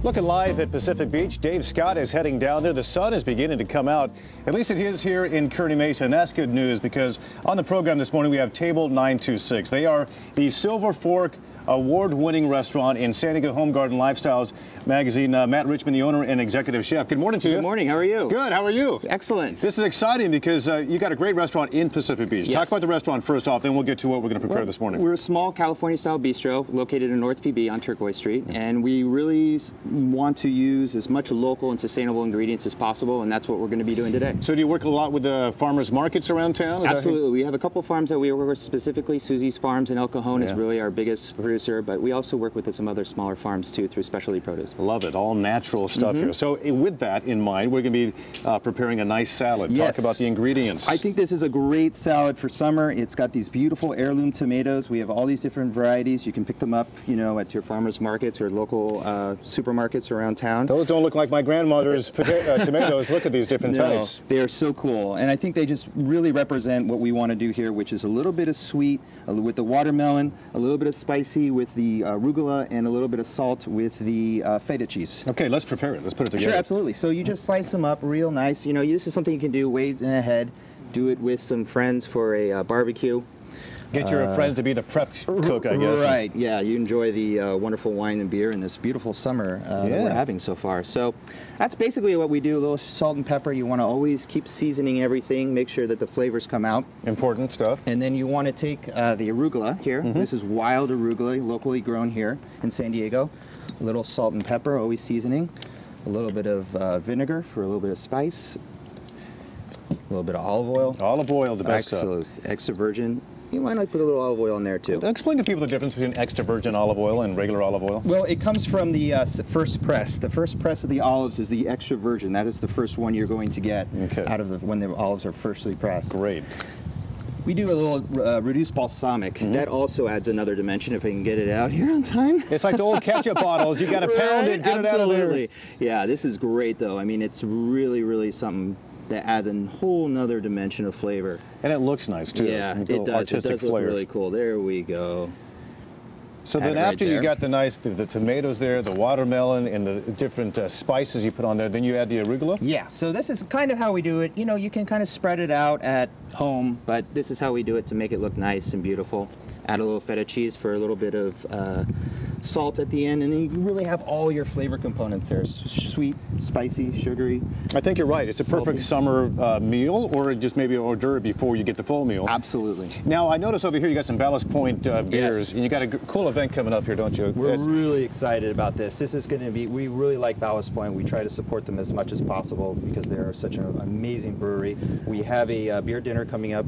Looking live at Pacific Beach, Dave Scott is heading down there. The sun is beginning to come out. At least it is here in Kearny Mesa, and that's good news because on the program this morning we have Table 926. They are the Silver Fork award-winning restaurant in San Diego Home Garden Lifestyles magazine. Matt Richmond, the owner and executive chef. Good morning to you. Good morning. How are you? Good. How are you? Excellent. This is exciting because you got a great restaurant in Pacific Beach. Yes. Talk about the restaurant first off, then we'll get to what we're going to prepare this morning. We're a small California-style bistro located in North PB on Turquoise Street, and we really want to use as much local and sustainable ingredients as possible, and that's what we're going to be doing today. So do you work a lot with the farmers markets around town? Absolutely. We have a couple farms that we work with, specifically Susie's Farms in El Cajon is really our biggest producer, but we also work with some other smaller farms too through specialty produce. Love it. All natural stuff here. So with that in mind, we're going to be preparing a nice salad. Yes. Talk about the ingredients. I think this is a great salad for summer. It's got these beautiful heirloom tomatoes. We have all these different varieties. You can pick them up, you know, at your farmers markets or local supermarkets around town. Those don't look like my grandmother's tomatoes. Look at these different types. They are so cool, and I think they just really represent what we want to do here, which is a little bit of sweet with the watermelon, a little bit of spicy with the arugula, and a little bit of salt with the feta cheese. Okay, let's prepare it. Let's put it together. Sure, absolutely. So you just slice them up real nice. You know, this is something you can do way ahead. Do it with some friends for a barbecue. Get your friend to be the prep cook, I guess. Right, yeah. You enjoy the wonderful wine and beer in this beautiful summer that we're having so far. So that's basically what we do. A little salt and pepper. You want to always keep seasoning everything. Make sure that the flavors come out. Important stuff. And then you want to take the arugula here. This is wild arugula, locally grown here in San Diego. A little salt and pepper, always seasoning. A little bit of vinegar for a little bit of spice. A little bit of olive oil. Olive oil, the best stuff. Extra virgin. You might like put a little olive oil in there too. Explain to people the difference between extra virgin olive oil and regular olive oil. Well, it comes from the first press. The first press of the olives is the extra virgin. That is the first one you're going to get out of when the olives are firstly pressed. Great. We do a little reduced balsamic. That also adds another dimension if I can get it out here on time. It's like the old ketchup bottles. You got to pound it, get it out of there. Yeah, this is great though. I mean, it's really, really something that adds a whole nother dimension of flavor. And it looks nice too. Yeah, it does. It does look really cool. There we go. So then after you got the tomatoes there, the watermelon, and the different spices you put on there, then you add the arugula? Yeah, so this is kind of how we do it. You know, you can kind of spread it out at home, but this is how we do it to make it look nice and beautiful. Add a little feta cheese for a little bit of salt at the end, and then you really have all your flavor components there. Sweet, spicy, sugary. I think you're right. It's a perfect summer meal, or just maybe an hors d'oeuvre before you get the full meal. Absolutely. Now, I notice over here you got some Ballast Point beers, and you got a cool event coming up here, don't you? We're really excited about this. This is going to be, we really like Ballast Point. We try to support them as much as possible because they're such an amazing brewery. We have a beer dinner coming up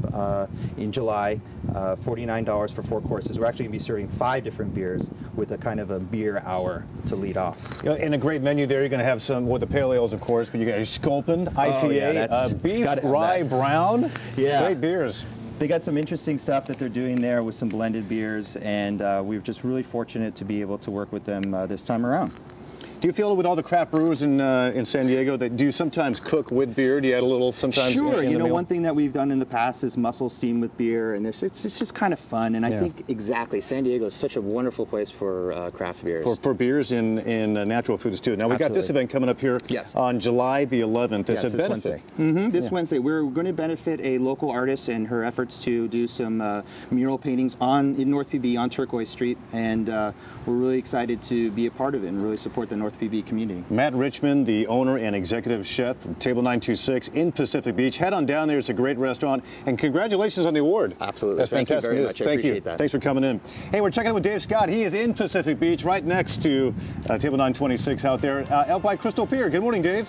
in July, $49 for 4 courses. We're actually going to be serving 5 different beers with a kind of a beer hour to lead off. In a great menu there, you're going to have some with the pale ales, of course, but you got your Sculpin IPA, beef rye brown. Yeah, great beers. They got some interesting stuff that they're doing there with some blended beers, and we're just really fortunate to be able to work with them this time around. Do you feel with all the craft brewers in San Diego that do you sometimes cook with beer? Do you add a little sometimes? Sure. In you know, meal? one thing that we've done in the past is mussel steam with beer, and it's just kind of fun. And I think exactly, San Diego is such a wonderful place for craft beers. For beers in natural foods too. Now we got this event coming up here on July the 11th. It's a benefit. Wednesday. This Wednesday, we're going to benefit a local artist and her efforts to do some mural paintings in North PB on Turquoise Street, and we're really excited to be a part of it and really support the North PB community. Matt Richmond, the owner and executive chef from Table 926 in Pacific Beach. Head on down there. It's a great restaurant. And congratulations on the award. Absolutely. That's fantastic news. Thank you. Thanks for coming in. Hey, we're checking in with Dave Scott. He is in Pacific Beach, right next to Table 926 out there, out by Crystal Pier. Good morning, Dave.